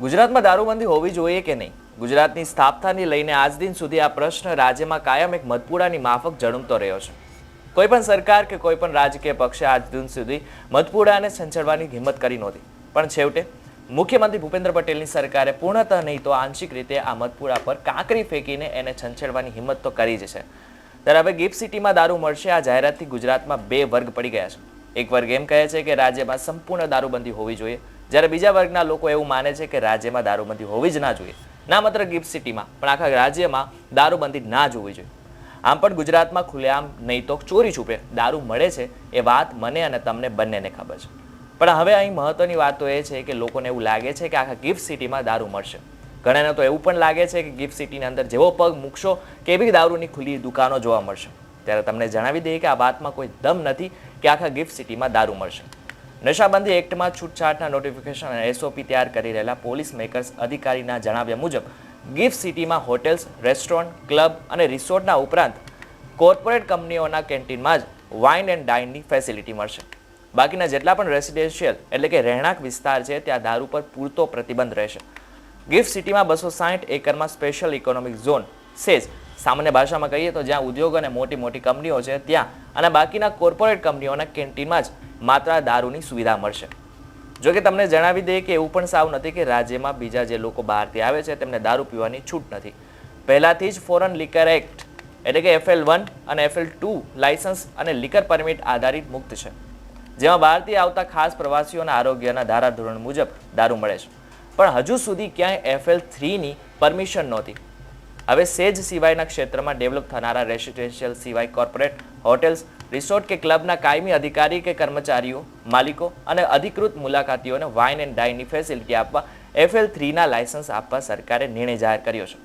ગુજરાતમાં દારૂબંધી હોવી જોઈએ કે નહીં? ગુજરાતની સ્થાપનાથી લઈને આજ દિન સુધી આ પ્રશ્ન રાજ્યમાં કાયમ એક મધપુડાની માફક ઝડમતો રહ્યો છે. કોઈ પણ સરકાર કે કોઈ પણ રાજકીય પક્ષે આજ દિન સુધી મધપુડાને સંચળવાની હિંમત કરી નહોતી. પણ છેવટે મુખ્યમંત્રી ભૂપેન્દ્ર પટેલની સરકારે પૂર્ણતઃ નહીં તો આંશિક રીતે આ મધપુડા પર કાંકરી ફેંકીને એને છંછેડવાની હિંમત તો કરી જ છે. ત્યારે હવે ગિફ્ટ સિટીમાં દારૂ મળશે આ જાહેરાતથી ગુજરાતમાં બે વર્ગ પડી ગયા છે. એક વર્ગ એમ કહે છે કે રાજ્યમાં સંપૂર્ણ દારૂબંધી હોવી જોઈએ, જ્યારે બીજા વર્ગના લોકો એવું માને છે કે રાજ્યમાં દારૂબંધી હોવી જ ના જોઈએ. ના માત્ર ગિફ્ટ સિટીમાં પણ આખા રાજ્યમાં દારૂબંધી ના જ હોવી જોઈએ. આમ પણ ગુજરાતમાં ખુલ્લેઆમ નહીં તો ચોરી છૂપે દારૂ મળે છે એ વાત મને અને તમને બંનેને ખબર છે. પણ હવે અહીં મહત્વની વાત તો એ છે કે લોકોને એવું લાગે છે કે આખા ગિફ્ટ સિટીમાં દારૂ મળશે. ઘણાને તો એવું પણ લાગે છે કે ગિફ્ટ સિટીની અંદર જેવો પગ મૂકશો કે એવી દારૂની ખુલ્લી દુકાનો જોવા મળશે. ત્યારે તમને જણાવી દઈએ કે આ વાતમાં કોઈ દમ નથી કે આખા ગિફ્ટ સિટીમાં દારૂ મળશે. નશાબંધી એક્ટમાં છૂટછાટના નોટિફિકેશન અને એસઓપી તૈયાર કરી રહેલા પોલીસ મેકર્સ અધિકારીના જણાવ્યા મુજબ ગિફ્ટ સિટીમાં હોટેલ્સ, રેસ્ટોરન્ટ, ક્લબ અને રિસોર્ટના ઉપરાંત કોર્પોરેટ કંપનીઓના કેન્ટીનમાં જ વાઇન એન્ડ ડાઇનની ફેસિલિટી મળશે. બાકીના જેટલા પણ રેસિડેન્શિયલ એટલે કે રહેણાંક વિસ્તાર છે ત્યાં દારૂ પર પૂરતો પ્રતિબંધ રહેશે. ગિફ્ટ સિટીમાં 260 એકરમાં સ્પેશિયલ ઇકોનોમિક ઝોન સેજ સામાન્ય ભાષામાં કહીએ તો જ્યાં ઉદ્યોગ અને મોટી મોટી કંપનીઓ છે ત્યાં અને બાકીના કોર્પોરેટ કંપનીઓના કેન્ટીનમાં જ માત્ર દારૂની સુવિધા મળશે. જો કે તમને જણાવી દઈએ કે એવું પણ સાવ નથી કે રાજ્યમાં બીજા જે લોકો બહારથી આવે છે તેમને દારૂ પીવાની છૂટ નથી. પહેલાથી જ ફોરેન લિકર એક્ટ એટલે કે FL1 અને FL2 લાયસન્સ અને લિકર પરમિટ આધારિત મુક્ત છે, જેમાં બહારથી આવતા ખાસ પ્રવાસીઓના આરોગ્યના ધારાધોરણ મુજબ દારૂ મળે છે. પણ હજુ સુધી ક્યાંય FL3ની પરમિશન નહોતી. હવે સેજ સિવાયના ક્ષેત્રમાં ડેવલપ થનારા રેસિડેન્શિયલ સિવાય કોર્પોરેટ, હોટેલ્સ, રિસોર્ટ કે ક્લબના કાયમી અધિકારી કે કર્મચારીઓ, માલિકો અને અધિકૃત મુલાકાતીઓને વાઇન એન્ડ ડાઇનની ફેસિલિટી આપવા FL3ના લાયસન્સ આપવા સરકારે નિર્ણય જાહેર કર્યો છે.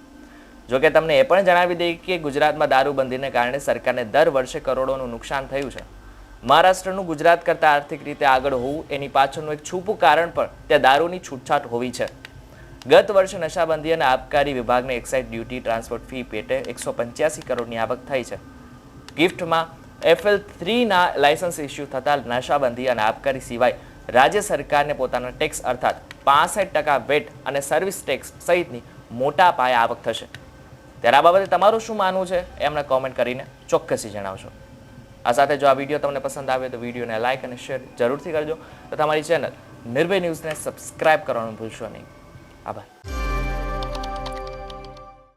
જોકે તમને એ પણ જણાવી દઈએ કે ગુજરાતમાં દારૂબંધીને કારણે સરકારને દર વર્ષે કરોડોનું નુકસાન થયું છે. મહારાષ્ટ્રનું ગુજરાત કરતાં આર્થિક રીતે આગળ હોવું એની પાછળનું એક છુપું કારણ પણ ત્યાં દારૂની છૂટછાટ હોવી છે. ગત વર્ષે નશાબંધી અને આબકારી વિભાગને એક્સાઇઝ ડ્યુટી ટ્રાન્સપોર્ટ ફી પેટે 185 કરોડની આવક થઈ છે. ગિફ્ટમાં FL3ના લાયસન્સ ઇસ્યુ થતાં નશાબંધી અને આબકારી સિવાય રાજ્ય સરકારને પોતાના ટેક્સ અર્થાત 65% વેટ અને સર્વિસ ટેક્સ સહિતની મોટા પાયે આવક થશે. ત્યારે આ બાબતે તમારું શું માનવું છે એ અમને કોમેન્ટ કરીને ચોક્કસથી જણાવશો. આ સાથે જો આ વિડીયો તમને પસંદ આવે તો વિડીયોને લાઇક અને શેર જરૂરથી કરજો. તો તમારી ચેનલ નિર્ભય ન્યૂઝને સબસ્ક્રાઇબ કરવાનું ભૂલશો નહીં. આભાર.